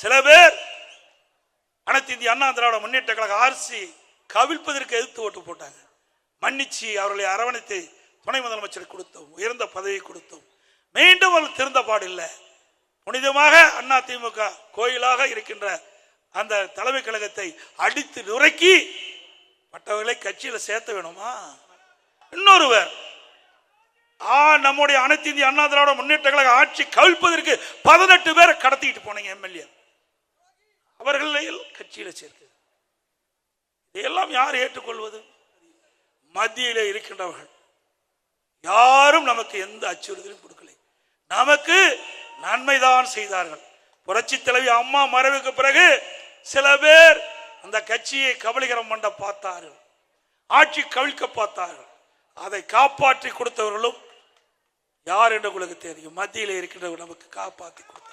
சில பேர் அனைத்து இந்திய அண்ணா திராவிட முன்னேற்ற கழக ஆர்சி கவிழ்ப்பதற்கு எதிர்த்து ஓட்டு போட்டாங்க. மன்னிச்சு அவர்களை அரவணைத்து துணை முதலமைச்சர் கொடுத்தோம், உயர்ந்த பதவி கொடுத்தோம். மீண்டும் அவர்கள் திருந்த பாடில்லை. புனிதமாக அண்ணா திமுக கோயிலாக இருக்கின்ற அந்த தலைமை கழகத்தை அடித்து நுரைக்கி மற்றவர்களை கட்சியில் சேர்த்த வேணுமா? இன்னொருவர் நம்முடைய அனைத்து இந்திய அண்ணா திராவிட முன்னேற்ற கழக ஆட்சி கவிழ்ப்பதற்கு 18 பேரை கடத்திட்டு போனீங்க எம்எல்ஏ, அவர்களை கட்சியில் சேர்க்க. இதையெல்லாம் யார் ஏற்றுக்கொள்வது? மத்தியிலே இருக்கின்றவர்கள் யாரும் நமக்கு எந்த அச்சுறுத்தலும் கொடுக்கலை. நமக்கு நன்மைதான் செய்தார்கள். புரட்சி தலைவி அம்மா மறைவுக்கு பிறகு சில பேர் அந்த கட்சியை கபலீகரம் பண்ண பார்த்தார்கள், ஆட்சி கவிழ்க்க பார்த்தார்கள். அதை காப்பாற்றி கொடுத்தவர்களும் யார் என்று உங்களுக்கு தெரியும். மத்தியில் இருக்கின்றவர் நமக்கு காப்பாற்றி கொடுத்தார்.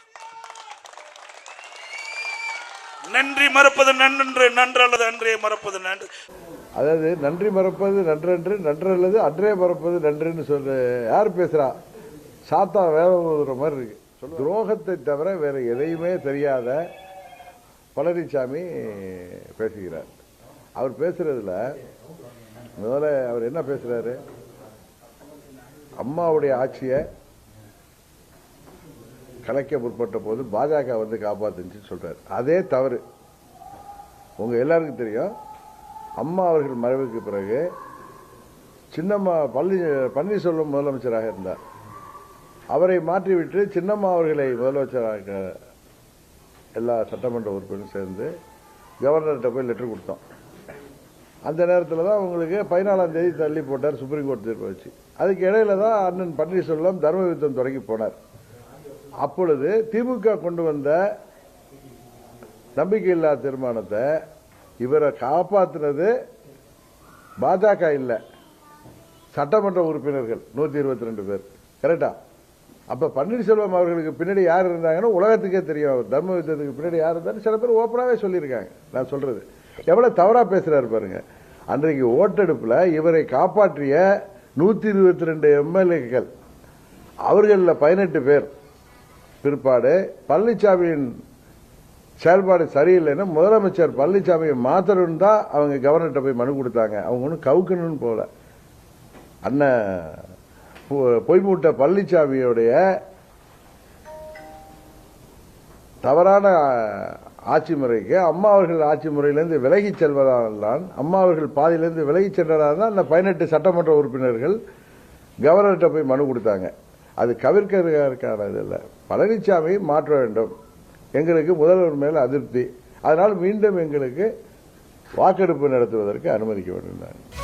நன்றி மறப்பது நன்று, நன்று அல்லது அன்றே மறப்பது நன்று. அதாவது நன்றி மறப்பது நன்றன்று, நன்று அல்லது அன்றே மறப்பது நன்றுன்னு சொல்ற யார் பேசுறா? சாத்தா வேதம் ஓதுற மாதிரி இருக்கு. துரோகத்தை தவிர வேற எதையுமே தெரியாத பழனிசாமி பேசுகிறார். அவர் பேசுறதுல முதல்ல அவர் என்ன பேசுறாரு? அம்மாவுடைய ஆட்சியை கலைக்க முற்பட்ட போது பாஜக வந்து காப்பாத்துன்னு சொல்றாரு. அதே தவறு. உங்க எல்லாருக்கும் தெரியும், அம்மா அவர்கள் மறைவுக்கு பிறகு சின்னம்மா பன்னீர்செல்வம் முதலமைச்சராக இருந்தார். அவரை மாற்றிவிட்டு சின்னம்மா அவர்களை முதலமைச்சராக எல்லா சட்டமன்ற உறுப்பினரும் சேர்ந்து கவர்னர்கிட்ட போய் லெட்டர் கொடுத்தோம். அந்த நேரத்தில் தான் உங்களுக்கு 14ஆம் தேதி தள்ளி போட்டார் சுப்ரீம் கோர்ட் தீர்ப்பு வச்சு. அதுக்கு இடையில தான் அண்ணன் பன்னீர்செல்வம் தர்ம யுத்தம் தொடங்கி போனார். அப்பொழுது திமுக கொண்டு வந்த நம்பிக்கையில்லா தீர்மானத்தை இவரை காப்பாற்றினது பாஜக இல்லை, சட்டமன்ற உறுப்பினர்கள் 122 பேர். கரெக்டா? அப்ப பன்னீர்செல்வம் அவர்களுக்கு பின்னாடி யார் இருந்தாங்கன்னு உலகத்துக்கே தெரியும். அவர் தர்ம யுத்தத்துக்கு பின்னாடி யார் இருந்தாரு சில பேர் ஓப்பனாவே சொல்லியிருக்காங்க. நான் சொல்றது எவ்வளவு தவறா பேசுறாரு பாருங்க. அன்றைக்கு ஓட்டெடுப்புல இவரை காப்பாற்றிய 122 எம்எல்ஏக்கள், அவர்களில் 18 பேர் பிற்பாடு பழனிசாமியின் செயல்பாடு சரியில்லைன்னு முதலமைச்சர் பழனிசாமியை மாத்தணும் தான் அவங்க கவர்னர்கிட்ட போய் மனு கொடுத்தாங்க. அவங்க ஒன்றும் கவுக்கணும்னு போல. அண்ணன் பொய்மூட்ட பழனிசாமியுடைய தவறான ஆட்சி முறைக்கு அம்மா அவர்கள் ஆட்சி முறையிலிருந்து விலகி செல்வதால் தான், அம்மா அவர்கள் பாதியிலிருந்து விலகி சென்றதால் தான் அந்த 18 சட்டமன்ற உறுப்பினர்கள் கவர்னர்கிட்ட போய் மனு கொடுத்தாங்க. அது கவிர்க்கிறதுக்கான இல்லை. பழனிசாமி மாற்ற வேண்டும், எங்களுக்கு முதல்வர் மேல் அதிருப்தி, அதனால் மீண்டும் எங்களுக்கு வாக்கெடுப்பு நடத்துவதற்கு அனுமதிக்க வேண்டும்.